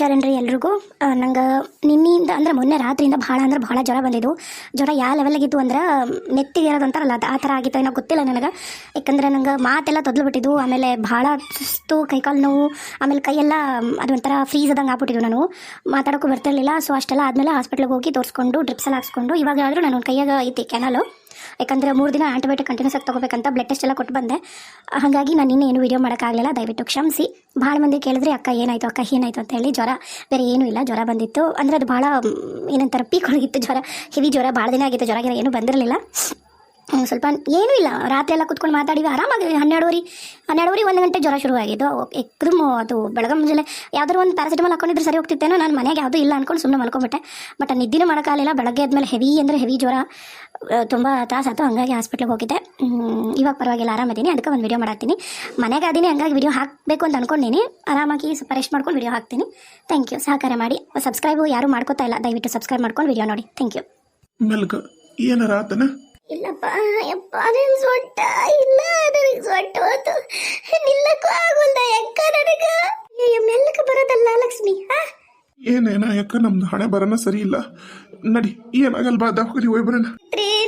ಹುಷಾರೇನ್ರಿ ಎಲ್ರಿಗೂ. ನಂಗೆ ನಿನ್ನೆಯಿಂದ ಅಂದ್ರೆ ಮೊನ್ನೆ ರಾತ್ರಿಯಿಂದ ಭಾಳ ಜ್ವರ ಬಂದಿದ್ದು. ಜ್ವರ ಯಾವ ಲೆವೆಲ್ಗಿತ್ತು ಅಂದ್ರೆ ನೆತ್ತಿಗೆ ಇರೋದು ಅಂತಾರಲ್ಲ ಆ ಥರ ಆಗಿತ್ತು. ಏನೋ ಗೊತ್ತಿಲ್ಲ ನನಗೆ, ಯಾಕಂದರೆ ನಂಗೆ ಮಾತೆಲ್ಲ ತೊದಲು ಬಿಟ್ಟಿದ್ದು. ಆಮೇಲೆ ಭಾಳ ಸುಸ್ತು, ಕೈಕಾಲು ನೋವು, ಆಮೇಲೆ ಕೈಯೆಲ್ಲ ಅದು ಒಂಥರ ಫ್ರೀಸ್ ಆದಂಗೆ ಆಗ್ಬಿಟ್ಟಿದ್ದು. ನಾನು ಮಾತಾಡೋಕ್ಕೂ ಬರ್ತಿರಲಿಲ್ಲ. ಸೊ ಅಷ್ಟೆಲ್ಲ ಆದಮೇಲೆ ಹಾಸ್ಪಿಟ್ಲಿಗೆ ಹೋಗಿ ತೋರಿಸ್ಕೊಂಡು ಡ್ರಿಪ್ಸ್ ಎಲ್ಲ ಹಾಕ್ಸ್ಕೊಂಡು ಇವಾಗಾದರೂ ನಾನು ಕೈಯಾಗ ಐತಿ ಕ್ಯಾನಲು. ಯಾಕಂದರೆ 3 ದಿನ ಆಂಟಿಬಯೋಟಿಕ್ ಕಂಟಿನ್ಯೂಸ್ ಆಗಿ ತೊಗೋಬೇಕಂತ ಬ್ಲಡ್ ಟೆಸ್ಟ್ ಎಲ್ಲ ಕೊಟ್ಟು ಬಂದೆ. ಹಾಗಾಗಿ ನಾನು ಇನ್ನೂ ಏನು ವೀಡಿಯೋ ಮಾಡೋಕ್ಕಾಗಲಿಲ್ಲ, ದಯವಿಟ್ಟು ಕ್ಷಮಿಸಿ. ಭಾಳ ಮಂದಿ ಕೇಳಿದ್ರೆ ಅಕ್ಕ ಏನಾಯಿತು ಅಂತ ಹೇಳಿ. ಜ್ವರ ಬೇರೆ ಏನೂ ಇಲ್ಲ, ಜ್ವರ ಬಂದಿತ್ತು. ಅಂದರೆ ಅದು ಭಾಳ ಏನಂತಾರೆ ಪೀಕ್ ಒಳಗಿತ್ತು ಜ್ವರ, ಹೆವಿ ಜ್ವರ. ಭಾಳ ದಿನ ಆಗಿತ್ತು ಜ್ವರ ಏನೂ ಬಂದಿರಲಿಲ್ಲ. ಸ್ವಲ್ಪ ಏನೂ ಇಲ್ಲ, ರಾತ್ರಿ ಎಲ್ಲ ಕುತ್ಕೊಂಡು ಮಾತಾಡಿವಿ ಆರಾಮಾಗಿ. 12 1 ಗಂಟೆ ಜ್ವರ ಶುರುವಾಗಿದ್ದು. ಎಕ್ದಮ್ ಅದು ಬೆಳಗ್ಗೆ ಮುಂಜಾನೆ ಯಾವ್ದಾದ್ರು ಒಂದು ಪ್ಯಾರಾಸಿಟಮಾಲ್ ಹಾಕೊಂಡಿದ್ರೆ ಸರಿ ಹೋಗ್ತಿತ್ತೇನೋ. ನಾನು ಮನೆಗೆ ಯಾವುದೂ ಇಲ್ಲ ಅಂದ್ಕೊಂಡು ಸುಮ್ಮನೆ ಮಲ್ಕೊಂಬಿಟ್ಟೆ. ಬಟ್ ನಿದ್ದಿನೂ ಮಾಡೋಕ್ಕಾಗಲಿಲ್ಲ. ಬೆಳಗ್ಗೆ ಆದಮೇಲೆ ಹೆವಿ ಜ್ವರ, ತುಂಬ ತ್ರಾಸಾಯ್ತು. ಹಂಗಾಗಿ ಹಾಸ್ಪಿಟ್ಲಿಗೆ ಹೋಗಿದ್ದೆ. ಇವಾಗ ಪರವಾಗಿಲ್ಲ, ಆರಾಮದೀನಿ. ಅದಕ್ಕೆ ಒಂದು ವಿಡಿಯೋ ಮಾಡಾಕ್ತೀನಿ. ಮನೆಗೆ ಅದೀನಿ, ಹಂಗಾಗಿ ವಿಡಿಯೋ ಹಾಕಬೇಕು ಅಂತ ಅಂದ್ಕೊಂಡೀನಿ. ಆರಾಮಾಗಿ ಸ್ವಲ್ಪ ರೆಸ್ಟ್ ಮಾಡ್ಕೊಂಡು ವಿಡಿಯೋ ಹಾಕ್ತೀನಿ. Thank you. ಸಹಕಾರ ಮಾಡಿ. ಸಬ್ಸ್ಕ್ರೈಬು ಯಾರೂ ಮಾಡ್ಕೋತಾ ಇಲ್ಲ, ದಯವಿಟ್ಟು ಸಬ್ಸ್ಕ್ರೈಬ್ ಮಾಡ್ಕೊಂಡು ವಿಡಿಯೋ ನೋಡಿ. Thank you. ಮೆಲ್ಕ ಏನಾರ ಆತನ? ಇಲ್ಲಪ್ಪ ಯಪ್ಪ, ನನಗೆ ಸೊಟ್ಟ ಇಲ್ಲ, ನನಗೆ ಸೊಟ್ಟ ಹೋತು, ನಿಲ್ಲಕ್ಕೂ ಆಗೋಲ್ದ ಯಾಕ ನನಗ. ಮೆಲ್ಲಕ್ಕೆ ಬರೋದಲ್ಲ ಲಕ್ಷ್ಮಿ. ಏನೇನ ಯಾಕ ನಮ್ದು ಹಣೆ ಬರನ ಸರಿ ಇಲ್ಲ. ನಡಿ, ಏನಾಗಲ್ ಬಾ, ದವಾಖಾನೆ ಹೋಗಿ ಬರೋಣ.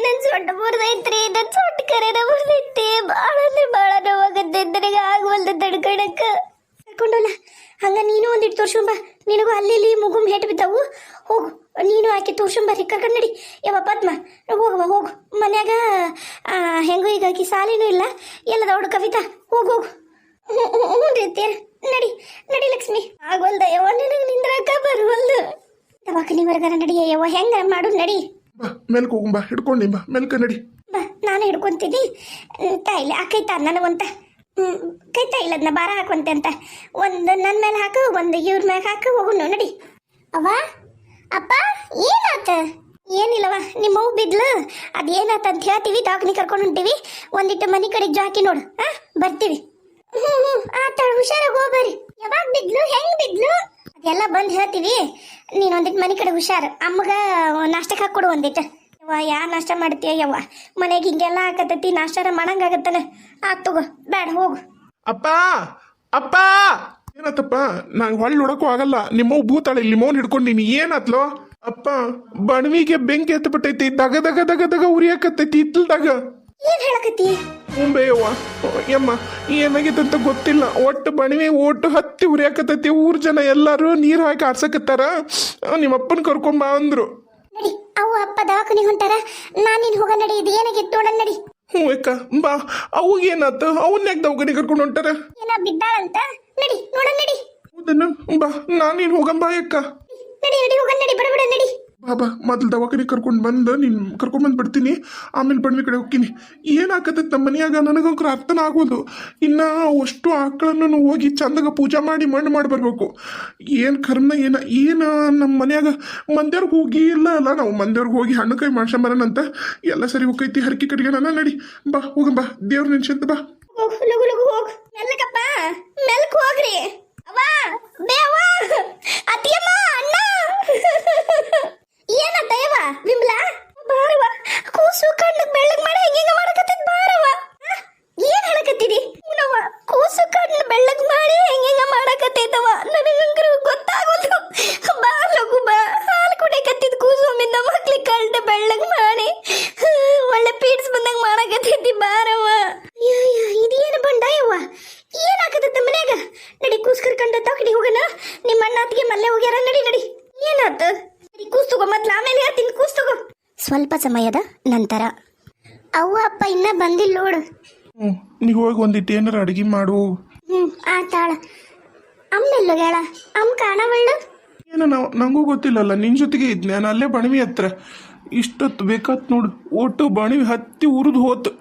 ನನ್ ಸೊಟ್ಟ ಬರ್ದೈತ್ರಿ, ನನ್ ಸೊಟ್ಟ ಕರೆನ ಬರ್ದೈತಿ. ಭಾಳ ಅಂದ್ರೆ ಭಾಳ ನೋವಾಗತ್ತೆ, ನನಗೆ ಆಗವಲ್ದ ತಡ್ಕೊಳಕ್ಕ. ಕರ್ಕೊಂಡಲ್ಲ ಹಂಗ ನೀನು ಒಂದಿಟ್ಟು ತೋರ್ಸ್ಕೊಂಬ. ನಿನಗೂ ಅಲ್ಲಿ ಮುಗುಮ್ ಹೇಟ್ ಬಿದ್ದಾವು. ಹೋಗು, ನೀನು ಆಕೆ ತೋರ್ಸ್ಕೊಂಬರ್ರಿ. ಕರ್ಕೊಂಡು ನಡಿ. ಯಾವ ಪದ್ಮ, ಹೋಗುವ ಮನ್ಯಾಗ ಹೆಂಗು ಈಗ ಆಕಿ ಸಾಲಿನೂ ಇಲ್ಲ, ಎಲ್ಲ ದೊಡ್ಡ ಕವಿತಾ. ಹೋಗು ಹ್ಞೂ ರೀತಿಯ. ನಡಿ ಲಕ್ಷ್ಮಿ. ಆಗೋಲ್ದ ಯವ್ವ, ನಿನಗೆ ನಿಂದ್ರಾಕ ಬರುವಲ್ದು. ದವಾಖಾನಿ ವರ್ಗಾರ ನಡಿ ಯವ್ವ, ಹೆಂಗ ಮಾಡು ನಡಿ. ಬಾ ಮೆಲ್ಕ ಹೋಗುಂಬಾ, ಹಿಡ್ಕೊಂಡಿ ಬಾ, ಮೆಲ್ಕ ನಡಿ. ಬಾ, ನಾನು ಹಿಡ್ಕೊಂತೀನಿ. ತಾಯಿಲೆ ಆಕೈತಾ ನನಗಂತ ಕೈತಾ ಇಲ್ಲ, ಅದನ್ನ ಭಾರ ಹಾಕುವಂತೆ ಅಂತ. ಒಂದು ನನ್ನ ಮೇಲೆ ಹಾಕು, ಒಂದು ಇವ್ರ ಮ್ಯಾಗ ಹಾಕು. ಹೋಗುನು ನಡಿ. ಅವ್ವ ಅಪ್ಪ, ಏನಾತ? ಏನಿಲ್ಲವ, ನಿಮ್ಮವ್ ಬಿದ್ಲು. ಅದೇನಾತ ಅಂತ ಹೇಳ್ತೀವಿ, ದವಾಖಾನೆ ಕರ್ಕೊಂಡು ಹೊಂಟೀವಿ. ಒಂದಿಟ್ಟು ಮನೆ ಕಡೆಗೆ ಜಾಕಿ ನೋಡು. ಬರ್ತೀವಿ. ಹ್ಞೂ ಆತ, ಹುಷಾರಾಗಿ ಹೋಗ್ಬರ್ರಿ. ಯಾವಾಗ ಬಿದ್ಲು, ಹೆಂಗ್ ಬಿದ್ಲು ಅದೆಲ್ಲ ಬಂದು ಹೇಳ್ತೀವಿ. ನೀನು ಒಂದಿಟ್ಟು ಮನೆ ಕಡೆ ಹುಷಾರು. ಅಮ್ಮಗ ನಾಷ್ಟಕ್ಕೆ ಹಾಕೊಡು ಒಂದಿಟ್ಟು. ಯವ್ವ, ಯಾ ನಾಷ್ಟ ಮಾಡ್ತೀಯ ಯವ್ವ? ಮನೆಗೆ ಹಿಂಗೆಲ್ಲ ಹಾಕತೈತಿ, ನಾಷ್ಟಾರ ಮಾಡಂಗಾಗತ್ತಾನ. ತಗೋ, ಬೇಡ ಹೋಗು. ಅಪ್ಪ ಅಪ್ಪ, ಏನತ್ತಪ್ಪ? ನಂಗೆ ಹೊಳ್ಳಿ ನೋಡಕ್ಕೂ ಆಗಲ್ಲ. ನಿಮ್ಮವ್ ಭೂತಾಳೆ, ಇಲ್ಲಿ ಮೌನ್ ಹಿಡ್ಕೊಂಡಿನಿ. ಏನಾತ್ಲೋ? ಅಪ್ಪ, ಬಣವಿಗೆ ಬೆಂಕಿ ಎತ್ತಬಿಟ್ಟೈತಿ. ದಗ ದಗ ದಗ ದಗ ಉರಿಯಾಕತ್ತೈತಿ ಇತ್ತಲ್ದಾಗ. ಏನ್ ಹೇಳಕತ್ತಿ? ಮುಂಬೆಯವ್ವ ಯಮ್ಮ, ಏನಾಗೈತಂತ ಗೊತ್ತಿಲ್ಲ. ಒಟ್ಟು ಬಣವಿ ಒಟ್ಟು ಹತ್ತಿ ಉರಿಯಾಕತ್ತೈತಿ. ಊರ್ ಜನ ಎಲ್ಲಾರು ನೀರು ಹಾಕಿ ಆಡ್ಸಕತ್ತಾರ. ನಿಮ್ಮಪ್ಪನ ಕರ್ಕೊಂಬ ಅಂದ್ರು. ನಡಿ, ಅವು ಅಪ್ಪ ದವಾಖಾನೆ ಹೊಂಟಾರ. ನಾನಿನ್ ಹೋಗ ನಡಿ. ಇದು ಏನಾಗಿತ್ತು ನೋಡನ್ ನಡಿ. ಹ್ಞೂ ಅಕ್ಕ, ಬಾ. ಅವಾಗೇನಾತ? ಅವನ್ನ ಯಾಕೆ ದವಾಖಾನೆ ಕರ್ಕೊಂಡು ಹೊಂಟಾರ? ಏನ ಬಿದ್ದಾಳಂತ. ನಡಿ ನೋಡನ್ ನಡಿ. ಹೌದನ್ನ? ಬಾ, ನಾನೇನು ಹೋಗಂಬಾ ಅಕ್ಕ. ನಡಿ ಹೋಗ ನಡಿ, ಬಡ ನಡಿ. ಬಾಬಾ, ಮೊದಲು ದವಾಖಾನೆ ಕರ್ಕೊಂಡು ಬಂದು ಕರ್ಕೊಂಡ್ಬಂದು ಬಿಡ್ತೀನಿ. ಆಮೇಲೆ ಬಣ್ವಿ ಕಡೆ ಹೋಗ್ತೀನಿ. ಏನಾಕತ್ತೈತೆ ನಮ್ಮ ಮನೆಯಾಗ ನನಗಂಕರ ಅರ್ಥನ ಆಗೋದು. ಇನ್ನು ಅಷ್ಟು ಆಕಳನ್ನು ಹೋಗಿ ಚಂದಾಗ ಪೂಜೆ ಮಾಡಿ ಮಣ್ಣು ಮಾಡಿ ಬರ್ಬೇಕು. ಏನು ಕರ್ಮ ಏನು ನಮ್ಮ ಮನೆಯಾಗ ಮಂದ್ಯವ್ರಿಗೆ ಹೋಗಿ ಇಲ್ಲ ಅಲ್ಲ. ನಾವು ಮಂದ್ಯವ್ರಿಗೆ ಹೋಗಿ ಹಣ್ಣು ಕೈ ಮಾಡ್ಸಂಬರೋಣಂತ. ಎಲ್ಲ ಸರಿ ಹೋಗೈತಿ. ಹರಕೆ ಕಡೆಗೆ ನಾನು ನಡಿ. ಬಾ ಹೋಗಂಬಾ, ದೇವ್ರ ನೆನ್ಸಂತ ಬಾ. ಲಗು ಹೋಗ್. ಮೆಲ್ಲಕಪ್ಪ, ಮೆಲ್ಕ್ ಹೋಗ್ರಿ. ಅವ್ವ ಬೇವ, ಅತ್ತಿಯಮ್ಮ, ಅಣ್ಣ. ಏನತ್ತ ಯವ್ವ? ಬಿಂಬ್ಲಾ ಬಾರವ್ವ, ಕೂಸು ಕಣ್ಣಕ್ ಬೆಳ್ಳಗ್ ಮಾಡಿ ಹೆಂಗ ಮಾಡಕತ್ತಿದ್ ಬಾರವ್ವ. ಏನ್ ಹೇಳಕತ್ತಿದಿ? ನವ್ವ, ಕೂಸು ಕಣ್ಣು ಬೆಳ್ಳಗ್ ಮಾಡಿ ಹೆಂಗ ಮಾಡಕತ್ತೈತವ. ನನಗಂಕರು ಗೊತ್ತಾಗೋದು. ಬಾ ಲಗು ಬಾ. ಹಾಲು ಕುಡಿಯಕತ್ತಿದ್ ಕೂಸು ಒಮ್ಮಿಂದ ಮಕ್ಳಿಗೆ ಕಳ್ಳ ಬೆಳ್ಳಗ್ ಮಾಡಿ ಒಳ್ಳೆ ಪೀಡ್ಸ್ ಬಂದಂಗ ಮಾಡಕತ್ತೈತಿ ಬಾರವ್ವ. ಇದೇನು ಬಂಡ ಯವ್ವ? ಏನಾಗತ್ತ ಮನ್ಯಾಗ? ನಡಿ, ಕೂಸ್ ಕರ್ಕೊಂಡ ತಗಡಿ ಹೋಗಣ. ನಿಮ್ಮ ಅಣ್ಣ ಅತ್ತಿಗೆ ಮಲ್ಲೆ ಹೋಗ್ಯಾರ. ನಡಿ. ಏನಾತ? ಕೂಸ್ ತಗೋ, ಮೊದ್ಲು ಆಮೇಲೆ ಹೇಳ್ತೀನಿ. ಕೂಸ್ ತಗೋ. ಸ್ವಲ್ಪ ಸಮಯದ ನಂತರ ಅವ್ವ ಅಪ್ಪ ಇನ್ನ ಬಂದಿಲ್ಲ ನೋಡು. ನೀವು ಹೋಗಿ ಒಂದಿಟ್ಟು ಏನಾರ ಅಡುಗೆ ಮಾಡು. ಆತಾಳ. ಅಮ್ಮೆಲ್ಲ ಹೇಳ, ಅಮ್ಮ ಕಾಣವಳ್ಳು. ಏನೋ ನಂಗೂ ಗೊತ್ತಿಲ್ಲಲ್ಲ. ನಿನ್ನ ಜೊತೆಗೆ ಇದ್ನೆ ನಾನು ಅಲ್ಲೇ ಬಣವಿ ಹತ್ರ. ಇಷ್ಟೊತ್ತು ಬೇಕಾತ್ ನೋಡು. ಒಟ್ಟು ಬಣವಿ ಹತ್ತಿ ಉರಿದು ಹೋತು.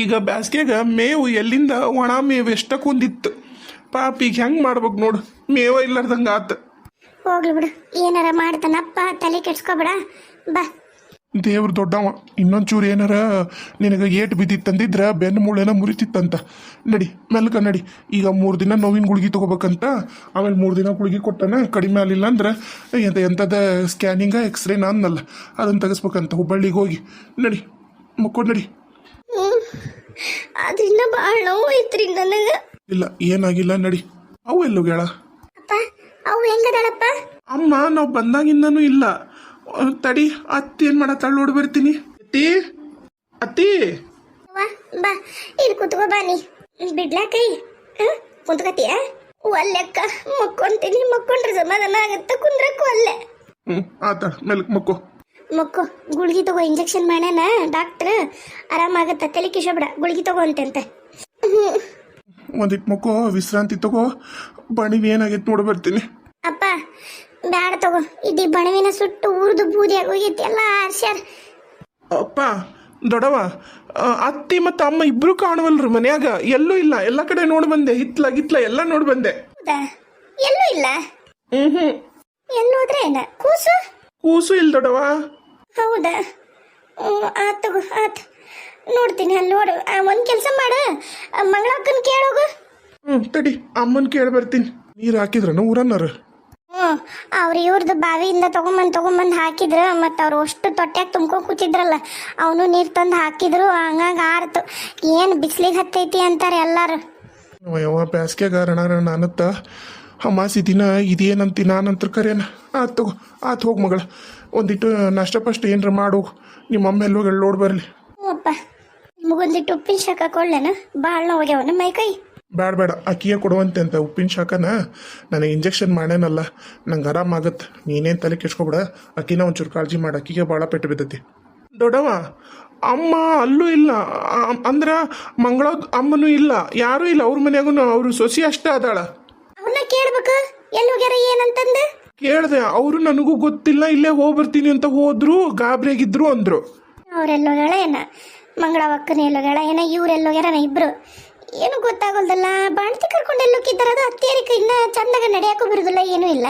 ಈಗ ಬ್ಯಾಸ್ಗ್ಯಾಗ ಮೇವು ಎಲ್ಲಿಂದ ಒಣ ಮೇವು ಎಷ್ಟಕ್ಕೊಂದಿತ್ತು. ಪಾಪ ಈಗ ಹೆಂಗೆ ಮಾಡ್ಬೇಕು ನೋಡು, ಮೇವ ಇಲ್ಲಾರ್ದಂಗೆ ಆತ. ಹೋಗ್ಲಿ ಬಿಡು, ಏನಾರ ಮಾಡ್ತಾನಪ್ಪ, ತಲೆ ಕೆಡ್ಸ್ಕೊಬೇಡ. ಬಾ. ದೇವ್ರ ದೊಡ್ಡವ. ಇನ್ನೊಂಚೂರು ಏನಾರ ನಿನಗೆ ಏಟು ಬಿದ್ದಿತ್ತಂದಿದ್ರೆ ಬೆನ್ನು ಮುಳ್ಳೇನ ಮುರಿತಿತ್ತಂತ. ನಡಿ ಮೆಲ್ಕ ನಡಿ. ಈಗ 3 ದಿನ ನೋವಿನ ಗುಳಿಗೆ ತೊಗೋಬೇಕಂತ. ಆಮೇಲೆ 3 ದಿನ ಗುಳಿಗೆ ಕೊಟ್ಟಾನ. ಕಡಿಮೆ ಆಗಲಿಲ್ಲ ಅಂದ್ರೆ ಎಂಥದ ಸ್ಕ್ಯಾನಿಂಗ ಎಕ್ಸ್ರೇನ ಅನ್ನಲ್ಲ, ಅದನ್ನು ತೆಗಿಸ್ಬೇಕಂತ. ಹುಬ್ಬಳ್ಳಿಗೆ ಹೋಗಿ ನಡಿ, ಮುಕ್ಕೊಂಡು ನಡಿ. ಅದರಿಂದ ಭಾಳ ನೋವು ಐತ್ರಿ ನನಗೆ. ಇಲ್ಲ, ಏನಾಗಿಲ್ಲ, ನಡಿ. ಅವು ಎಲ್ಲೋ ಹೇಳ? ಅಪ್ಪ, ಅವು ಹೆಂಗದಾಳಪ್ಪ? ಅಮ್ಮ ನಾವು ಬಂದಾಗಿಂದನೂ ಇಲ್ಲ. ತಡಿ, ಅತ್ತಿ ಏನ್ ಮಾಡತ್ತಾಳ ನೋಡಿ ಬರ್ತೀನಿ. ಅತ್ತಿ ಅತ್ತಿ ಅವ್ವ, ಬಾ ಇಲ್ಲಿ ಕುತ್ಕೋ ಬಾ ನೀ. ಬಿಡ್ಲಾ ಕೈ? ಕುಂತ್ಕತಿಯ? ಒಲ್ಲೆಕ್ಕ ಮಕ್ಕೊಂತೀನಿ. ಮಕ್ಕೊಂಡ್ರೆ ಸಮಾಧಾನ ಆಗತ್ತ, ಕುಂದ್ರಕ್ಕೂ ಅಲ್ಲೇ. ಆತಾಳ ಮೆಲ್ಕ್ ಮಕ್ಕೋ. ಮಕ್ಕೋ, ಗುಳಿಗೆ ತಗೋ, ಇಂಜೆಕ್ಷನ್ ಮಾಡ್ಯಾನ ಡಾಕ್ಟ್ರ್. ಆರಾಮಾಗತ್ತ, ತಲೆ ಕಿಶೋಬಿಡ, ಗುಳಿಗೆ ತಗೋ ಅಂತಂತೆ. ಒಂದಿಟ್ ಮಕ್ಕೋ, ವಿಶ್ರಾಂತಿ ತಗೋ. ಬಣಿವಿ ಏನಾಗೈತೆ ನೋಡಿ ಬರ್ತೀನಿ. ಅಪ್ಪ ಬ್ಯಾಡ ತಗೋ, ಇಡೀ ಬಣವಿನ ಸುಟ್ಟು ಉರ್ದು ಬೂದಿ ಆಗೋಗೈತಿ ಎಲ್ಲ ಆರ್ಸ್ಯಾರ. ಅಪ್ಪ ದೊಡವ, ಅತ್ತಿ ಮತ್ತು ಅಮ್ಮ ಇಬ್ರು ಕಾಣವಲ್ರು ಮನ್ಯಾಗ. ಎಲ್ಲೂ ಇಲ್ಲ, ಎಲ್ಲ ಕಡೆ ನೋಡಿ ಬಂದೆ. ಹಿತ್ಲ ಎಲ್ಲ ನೋಡಿ ಬಂದೆ. ಹೌದಾ? ಎಲ್ಲೂ ಇಲ್ಲ? ಎಲ್ಲೋದ್ರೆ ಏನ? ಕೂಸು ಇಲ್ಲ ದೊಡವ. ಹೌದಾ? ಆತ್ ತಗೋ, ಆತ್ ನೋಡ್ತೀನಿ. ಅಲ್ಲಿ ನೋಡು, ಒಂದು ಕೆಲಸ ಮಾಡು, ಮಂಗಳಕ್ಕನ ಕೇಳೋಗು. ತಡಿ, ಅಮ್ಮನ್ ಕೇಳಿ ಬರ್ತೀನಿ. ನೀರು ಹಾಕಿದ್ರನ ಊರನ್ನರು? ಅವ್ರು ಇವ್ರದ್ದು ಬಾವಿಯಿಂದ ತಗೊಂಬಂದು ಹಾಕಿದ್ರು. ಮತ್ತು ಅವ್ರು ಅಷ್ಟು ತೊಟ್ಯಾಗ ತುಂಬ್ಕೊಂಡು ಕೂತಿದ್ರಲ್ಲ, ಅವನು ನೀರು ತಂದು ಹಾಕಿದ್ರು. ಹಂಗಾಗಿ ಆರ್ತು. ಏನು ಬಿಸಿಲಿಗೆ ಹತ್ತೈತಿ ಅಂತಾರೆ ಎಲ್ಲಾರು. ಯಾವ ಬ್ಯಾಸ್ಗ್ಯಾಗ ರಣ ಅನ್ನತ್ತ. ಅಮಾಸಿ ದಿನ ಇದೇನಂತಿ ನಾನಂತರ ಕರೇನ. ಆತ್ ತಗೋ, ಆತ್ ಹೋಗಿ ಮಗಳ. ಒಂದಿಟ್ಟು ನಾಷ್ಟ ಫಸ್ಟ್ ಏನರ ಮಾಡು. ನಿಮ್ಮ ಅಮ್ಮ ಎಲ್ಲೋಗಿ ನೋಡ್ ಬರಲಿ. ಅಪ್ಪ, ನಿಮಗೊಂದಿಟ್ಟು ಉಪ್ಪಿನ ಶಾಖ ಕೊಳ್ಳೇನ? ಭಾಳ ನೋವಾಗ್ಯಾವನ ಮೈ ಕೈ? ಬೇಡ, ಅಕ್ಕಿಗೆ ಕೊಡುವಂತೆ ಅಂತ ಉಪ್ಪಿನ ಶಾಖನ. ನನಗೆ ಇಂಜೆಕ್ಷನ್ ಮಾಡ್ಯಾನಲ್ಲ, ನಂಗೆ ಆರಾಮಾಗತ್ತೆ. ನೀನೇನು ತಲೆ ಕೆಡ್ಸ್ಕೊಬೇಡ. ಅಕ್ಕಿನ ಒಂಚೂರು ಕಾಳಜಿ ಮಾಡಿ. ಅಕ್ಕಿಗೆ ಭಾಳ ಪೆಟ್ಟು ಬಿದ್ದತಿ. ದೊಡ್ಡವ, ಅಮ್ಮ ಅಲ್ಲೂ ಇಲ್ಲ. ಅಂದ್ರೆ ಮಂಗಳೋದ್ ಅಮ್ಮನೂ ಇಲ್ಲ, ಯಾರೂ ಇಲ್ಲ. ಅವ್ರ ಮನ್ಯಾಗೂ ಅವರು ಸೊಸಿ ಅಷ್ಟೇ ಅದಾಳ. ಅವ್ರನ್ನ ಕೇಳ್ಬೇಕು, ಎಲ್ಲಿ ಹೋಗ್ಯಾರ ಏನಂತಂದು. ಕೇಳಿದೆ, ಅವರು ನನಗೂ ಗೊತ್ತಿಲ್ಲ, ಇಲ್ಲೇ ಹೋಗ್ಬರ್ತೀನಿ ಅಂತ ಹೋದ್ರು. ಗಾಬರಿಯಾಗಿದ್ರು ಅಂದ್ರು. ಅವ್ರೆಲ್ಲೋಗ್ಯಾಳ ಏನ? ಮಂಗಳವಕ್ಕನ ಎಲ್ಲೋಗ್ಯಾಳ ಏನ? ಇವ್ರೆಲ್ಲೋಗ್ಯಾರ ಇಬ್ರು? ಏನು ಗೊತ್ತಾಗೋಲ್ದಲ್ಲ. ಬಾಣ್ತಿ ಕರ್ಕೊಂಡು ಎಲ್ಲೋಗಿದ್ದಾರ? ಅದು ಅತ್ತೇರಿಕ ಇನ್ನ ಚಂದಾಗ ನಡೆಯಾಕೂ ಬರುದಿಲ್ಲ, ಏನೂ ಇಲ್ಲ.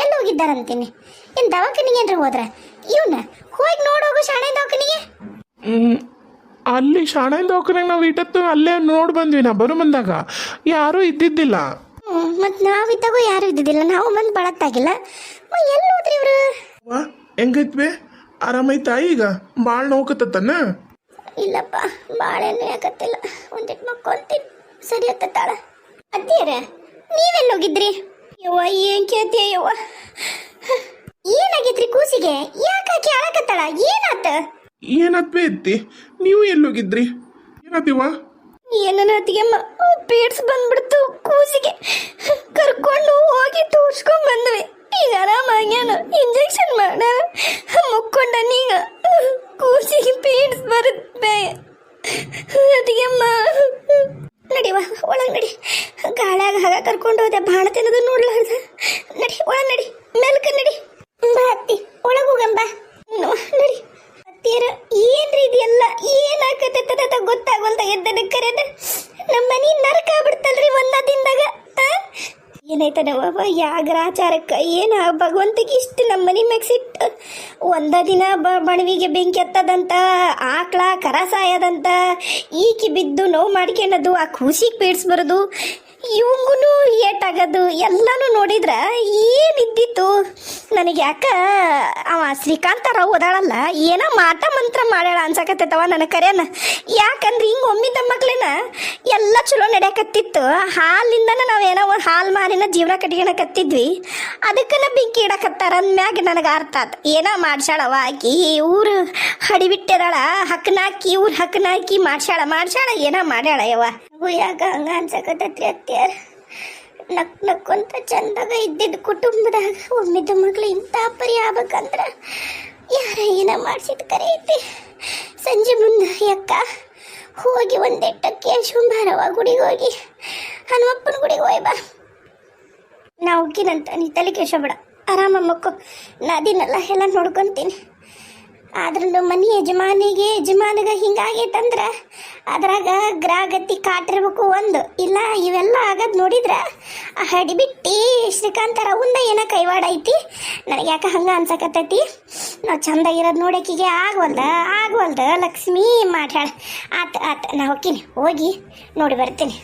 ಎಲ್ಲಿ ಹೋಗಿದ್ದಾರಂತೀನಿ? ಏನು ದವಾಖಾನಿಗೆ ಏನ್ರ ಹೋದ್ರ? ಇವನ್ನ ಹೋಗಿ ನೋಡೋಗು ಶಾಣೆ ದವಾಖಾನಿಗೆ. ಅಲ್ಲಿ ಶಾಣೆ ದವಾಖಾನೆಗೆ ನಾವು ಇಟ್ಟತ್ತು ಅಲ್ಲೇ ನೋಡಿ ಬಂದ್ವಿ. ನಾ ಬರೋ ಬಂದಾಗ ಯಾರೂ ಇದ್ದಿದ್ದಿಲ್ಲ. ಮತ್ತು ನಾವಿದ್ದಾಗೂ ಯಾರು ಇದ್ದಿದ್ದಿಲ್ಲ. ನಾವು ಬಂದು ಬಳತ್ತಾಗಿಲ್ಲ. ಎಲ್ಲಿ ಹೋದ್ರಿ ಇವರು? ಹೆಂಗೈತ್ವೆ? ಆರಾಮೈತಾ ಈಗ? ಭಾಳ ನೋಕತ್ತನ? ಇಲ್ಲಪ್ಪ, ಬಾಳೆನೂ ಯಾಕತ್ತಿಲ್ಲ. ಒಂದಿಟ್ಟು ಮಕ್ಕೊಂತೀನಿ, ಸರಿ ಹತ್ತಾಳ. ಅತ್ತಿಯರ, ನೀವೆಲ್ಲೋಗಿದ್ರಿ? ಯವ್ವ, ಏನ್ ಕೇಳ್ತೀಯ ಯವ್ವ? ಏನಾಗಿದ್ರಿ ಕೂಸಿಗೆ? ಯಾಕಾಕಿ ಅಳಕತ್ತಾಳ? ಏನಾತ? ಏನತ್ವೆ ಎತ್ತಿ? ನೀವು ಎಲ್ಲೋಗಿದ್ರಿ? ಏನತ್ತೀವ? ಏನನ ಅತ್ತಿಗೆಮ್ಮ, ಪೀಡ್ಸ್ ಬಂದ್ಬಿಡ್ತು ಕೂಸಿಗೆ. ಕರ್ಕೊಂಡು ಹೋಗಿ ತೋರ್ಸ್ಕೊಂಡ್ ಬಂದ್ವಿ. ಈಗ ಆರಾಮಾಗ್ಯಾನ, ಇಂಜೆಕ್ಷನ್ ಮಾಡ ಮುಕ್ಕೊಂಡ. ನೀಗ ಕೂಸಿಗೆ ಪೀಡ್ಸ್ ಬರುತ್ತೆ ಅತ್ತಿಗೆಮ್ಮ. ನಡಿವಾ ಒಳಗೆ ನಡಿ. ಗಾಳ್ಯಾಗ ಹಾಗ ಕರ್ಕೊಂಡು ಹೋದೆ, ಬಾಣ ತಿನ್ನೋದು ನೋಡ್ಲಾರ್ದ. ನಡಿ ಒಳಗೆ ನಡಿ, ಮೆಲ್ಕ ನಡಿ. ಬಾ ಅತ್ತಿ, ಒಳಗೆ ಹೋಗಂಬ. ನಡಿ ಅತ್ತಿಯರ. ಏನ್ರಿ ಇದೆಲ್ಲ? ಏನಾಗತ್ತ ಗೊತ್ತಾಗೋಲ್ದ ಎದ್ದನ ಕರೆದ. ನಮ್ಮ ಮನಿ ನರಕ ಆಗ್ಬಿಡ್ತಲ್ರಿ ಒಂದ ದಿನದಾಗ. ಏನಾಯ್ತನವ ಯಾ ಗ್ರಾಚಾರಕ್ಕೆ? ಏನು ಭಗವಂತಿಗೆ ಇಷ್ಟು ನಮ್ಮ ಮನೆ ಮ್ಯಾಗ ಸಿಟ್ಟು. ಒಂದ ದಿನ ಬಣವಿಗೆ ಬೆಂಕಿ ಎತ್ತದಂತ, ಆಕಳ ಕರ ಸಾಯದಂತ, ಈಕಿ ಬಿದ್ದು ನೋವು ಮಾಡ್ಕೊಂಡದು, ಆ ಖುಷಿಗೆ ಪೀಡ್ಸ್ಬರೋದು, ಇವಂಗೂ ಏಟಾಗೋದು ಎಲ್ಲನೂ ನೋಡಿದ್ರ ಏನಿದ್ದಿತ್ತು ನನಗೆ. ಯಾಕ ಅವ ಶ್ರೀಕಾಂತರಾವ್ ಓದಾಳಲ್ಲ, ಏನೋ ಮಾಟ ಮಂತ್ರ ಮಾಡ್ಯಾಳ ಅನ್ಸಕತ್ತೈತವ ನನಗೆ ಕರೆಯನ. ಯಾಕಂದ್ರೆ ಹಿಂಗೆ ಒಮ್ಮಿದ್ದ ಮಕ್ಳೇನ ಎಲ್ಲ ಚಲೋ ನಡೆಯಕತ್ತಿತ್ತು. ಹಾಲಿಂದನ ನಾವೇನೋ ಒಂದು ಹಾಲು ಮಾರಿನ ಜೀವನ ಕಟ್ಕೊಳಕತ್ತಿದ್ವಿ. ಅದಕ್ಕನ ಬೆಂಕಿ ಇಡಕತ್ತಾರ ಅಂದ್ಮ್ಯಾಗ ನನಗೆ ಅರ್ಥ ಆತ. ಏನೋ ಮಾಡ್ಸಾಳವ ಆಕಿ. ಊರು ಹಡಿಬಿಟ್ಟಿದಾಳ, ಹಕ್ಕನಾಕಿ ಊರು ಹಕ್ಕನಾಕಿ ಮಾಡ್ಸಾಳ ಏನೋ ಮಾಡ್ಯಾಳ ಯವ್ವ. ಯಾಕ ಹಂಗ ಅನ್ಸಕತ್ತೈತ್ರಿ ಅತ್ಯಾರ? ನಕ್ಕೊಂತ ಚಂದಾಗ ಇದ್ದಿದ್ದ ಕುಟುಂಬದಾಗ ಒಮ್ಮಿದ್ದ ಮಗಳು ಇಂಥ ಪರಿ ಆಗ್ಬೇಕಂದ್ರ ಯಾರ ಏನ ಮಾಡ್ಸಿದ್ ಕರೆ ಐತಿ. ಸಂಜೆ ಮುಂದೆ ಅಕ್ಕ ಹೋಗಿ ಒಂದೆಟ್ಟಕ್ಕೆ ಶುಂಭಾರವ ಗುಡಿಗೆ ಹೋಗಿ ಹನುಮಪ್ಪನ ಗುಡಿಗೆ ಹೋಯ್ ಬಾ. ನಾ ಹೋಗಿನಂತ, ನೀ ತಲೆ ಕೆಡ್ಸೋಬೇಡ, ಆರಾಮ ಮಕ್ಕೋ. ನಾದಿನಲ್ಲ ಎಲ್ಲ ನೋಡ್ಕೊಂತೀನಿ. ಆದ್ರೂ ಮನೆ ಯಜಮಾನಿಗೆ ಹಿಂಗಾಗೈತಂದ್ರ ಅದ್ರಾಗ ಗ್ರಾಗತಿ ಕಾಟಿರ್ಬೇಕು ಒಂದು. ಇಲ್ಲ ಇವೆಲ್ಲ ಆಗದ್ ನೋಡಿದ್ರ ಆ ಹಡಿಬಿಟ್ಟಿ ಶ್ರೀಕಾಂತರ ಉಂದ ಏನೋ ಕೈವಾಡ ಐತಿ. ನನಗೆ ಯಾಕೆ ಹಂಗ ಅನ್ಸಕತ್ತೈತಿ. ನಾವು ಚಂದ ಇರೋದು ನೋಡೋಕಿಗೆ ಆಗವಲ್ದ ಲಕ್ಷ್ಮೀ ಮಾಡ್ಯಾಳ. ಆತ ನಾ ಹೋಗ್ತೀನಿ, ಹೋಗಿ ನೋಡಿ ಬರ್ತೀನಿ.